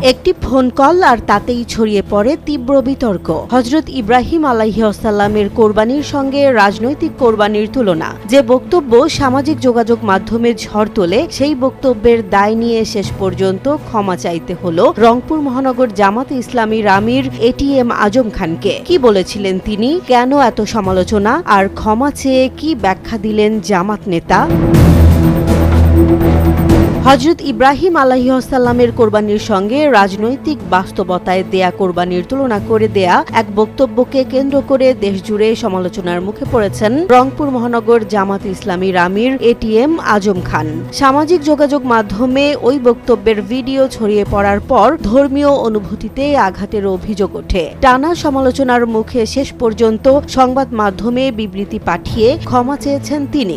একটি phone call আর তাতেই ছড়িয়ে পড়ে তীব্র বিতর্ক। হযরত ইব্রাহিম আলাইহিসসালামের কোরবানির সঙ্গে রাজনৈতিক কোরবানির তুলনা। যে বক্তব্য সামাজিক যোগাযোগ মাধ্যমে ঝড় তোলে, সেই বক্তব্যের দায় নিয়ে শেষ পর্যন্ত ক্ষমা চাইতে হলো রংপুর মহানগর জামাতে ইসলামীর আমির এটিএম আজম খানকে। কি বলেছিলেন তিনি, কেন এত সমালোচনা, আর ক্ষমা চেয়ে কি ব্যাখ্যা দিলেন জামাত নেতা? হযরত ইব্রাহিম আলাইহিসসালামের কোরবানির সঙ্গে রাজনৈতিক বাস্তবতায় দেয়া কোরবানির তুলনা করে দেয়া এক বক্তব্যকে কেন্দ্র করে দেশজুড়ে সমালোচনার মুখে পড়েছেন রংপুর মহানগর জামাত ইসলামীর আমির এটিএম আজম খান। সামাজিক যোগাযোগ মাধ্যমে ওই বক্তব্যের ভিডিও ছড়িয়ে পড়ার পর ধর্মীয় অনুভূতিতে আঘাতের অভিযোগ ওঠে। টানা সমালোচনার মুখে শেষ পর্যন্ত সংবাদ মাধ্যমে বিবৃতি পাঠিয়ে ক্ষমা চেয়েছেন তিনি।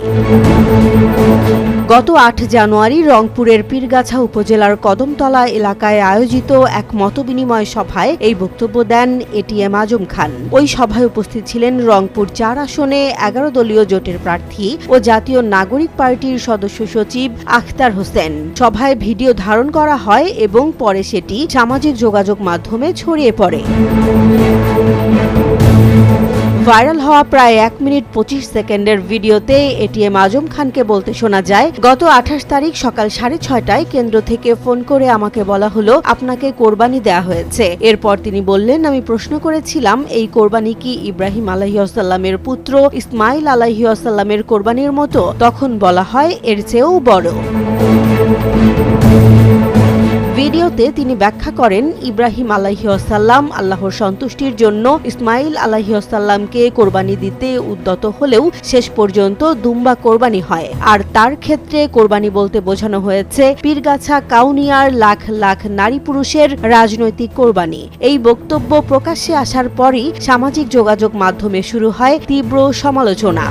গত ৮ জানুয়ারি রংপুরের পীরগাছা উপজেলার কদমতলা এলাকায় আয়োজিত এক মতবিনিময় সভায় এই বক্তব্য দেন এটিএম আজম খান। ওই সভায় উপস্থিত ছিলেন রংপুর ৪ আসনে ১১ দলীয় জোটের প্রার্থী ও জাতীয় নাগরিক পার্টির সদস্য সচিব আখতার হোসেন। সভায় ভিডিও ধারণ করা হয় এবং পরে সেটি সামাজিক যোগাযোগ মাধ্যমে ছড়িয়ে পড়ে। ভাইরাল হওয়া প্রায় ১ মিনিট ২৫ সেকেন্ডের ভিডিওতে এটিএম আজম খানকে বলতে শোনা যায়, গত ২৮ তারিখ সকাল ৬:৩০টায় কেন্দ্র থেকে ফোন করে আমাকে বলা হলো আপনাকে কোরবানি দেয়া হয়েছে। এরপর তিনি বললেন, আমি প্রশ্ন করেছিলাম এই কোরবানি কি ইব্রাহিম আলাইহিসসালামের পুত্র ইসমাইল আলাইহিসসালামের কোরবানির মতো? তখন বলা হয় এর চেয়েও বড়। ভিডিওতে তিনি ব্যাখ্যা করেন, ইব্রাহিম আলাইহিসসালাম আল্লাহর সন্তুষ্টির জন্য ইসমাইল আলাইহিসসালামকে কোরবানি দিতে উদ্যত হলেও শেষ পর্যন্ত দুম্বা কোরবানি হয়। আর তার ক্ষেত্রে কোরবানি বলতে বোঝানো হয়েছে পীরগাছা কাউনিয়ার লাখ লাখ নারী পুরুষের রাজনৈতিক কোরবানি। এই বক্তব্য প্রকাশ্যে আসার পরই সামাজিক যোগাযোগ মাধ্যমে শুরু হয় তীব্র সমালোচনা।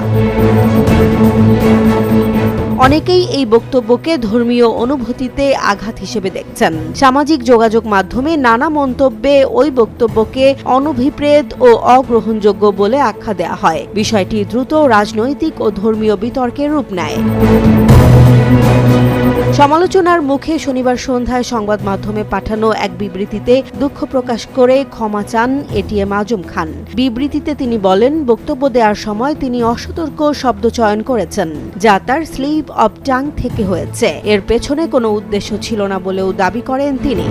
অনেকেই এই বক্তব্যকে ধর্মীয় অনুভূতিতে আঘাত হিসেবে দেখছেন। সামাজিক যোগাযোগ মাধ্যমে নানা মন্তব্যে ওই বক্তব্যকে অনভিপ্রেত ও অগ্রহণযোগ্য বলে আখ্যা দেওয়া হয়। বিষয়টি দ্রুত রাজনৈতিক ও ধর্মীয় বিতর্কের রূপ নেয়। সমালোচনার মুখে শনিবার সন্ধ্যায় সংবাদ মাধ্যমে পাঠানো এক বিবৃতিতে দুঃখ প্রকাশ করে ক্ষমা চান এটিএম আজম খান। বিবৃতিতে তিনি বলেন, বক্তব্য দেওয়ার সময় তিনি অসতর্ক শব্দ চয়ন করেছেন, যা তার স্লিপ অব টাং থেকে হয়েছে। এর পেছনে কোনো উদ্দেশ্য ছিল না বলেও দাবি করেন তিনি।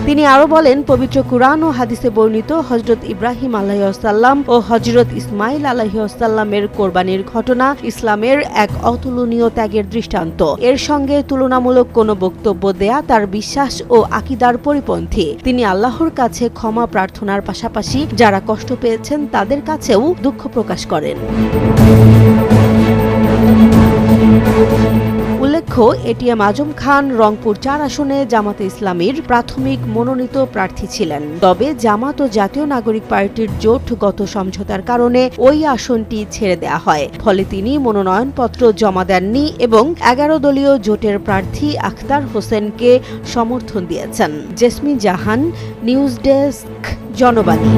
তিনি আরো বলেন, পবিত্র কুরআন ও হাদিসে বর্ণিত হযরত ইব্রাহিম আলাইহিসসালাম ও হযরত ইসমাইল আলাইহিসসালামের কোরবানির ঘটনা ইসলামের এক অতুলনীয় ত্যাগের দৃষ্টান্ত। এর সঙ্গে তুলনামূলক কোনো বক্তব্য দেয়া তার বিশ্বাস ও আকীদার পরিপন্থী। তিনি আল্লাহর কাছে ক্ষমা প্রার্থনার পাশাপাশি যারা কষ্ট পেয়েছেন তাদের কাছেও দুঃখ প্রকাশ করেন। উল্লেখ্য, এটিএম আজম খান রংপুর ৪ আসনে জামাতে ইসলামীর প্রাথমিক মনোনীত প্রার্থী ছিলেন। তবে জামাত ও জাতীয় নাগরিক পার্টির জোটগত সমঝোতার কারণে ওই আসনটি ছেড়ে দেয়া হয়। ফলে তিনি মনোনয়নপত্র জমা দেননি এবং ১১ দলীয় জোটের প্রার্থী আখতার হোসেনকে সমর্থন দিয়েছেন। জেসমিন জাহান, নিউজ ডেস্ক, জনবাণী।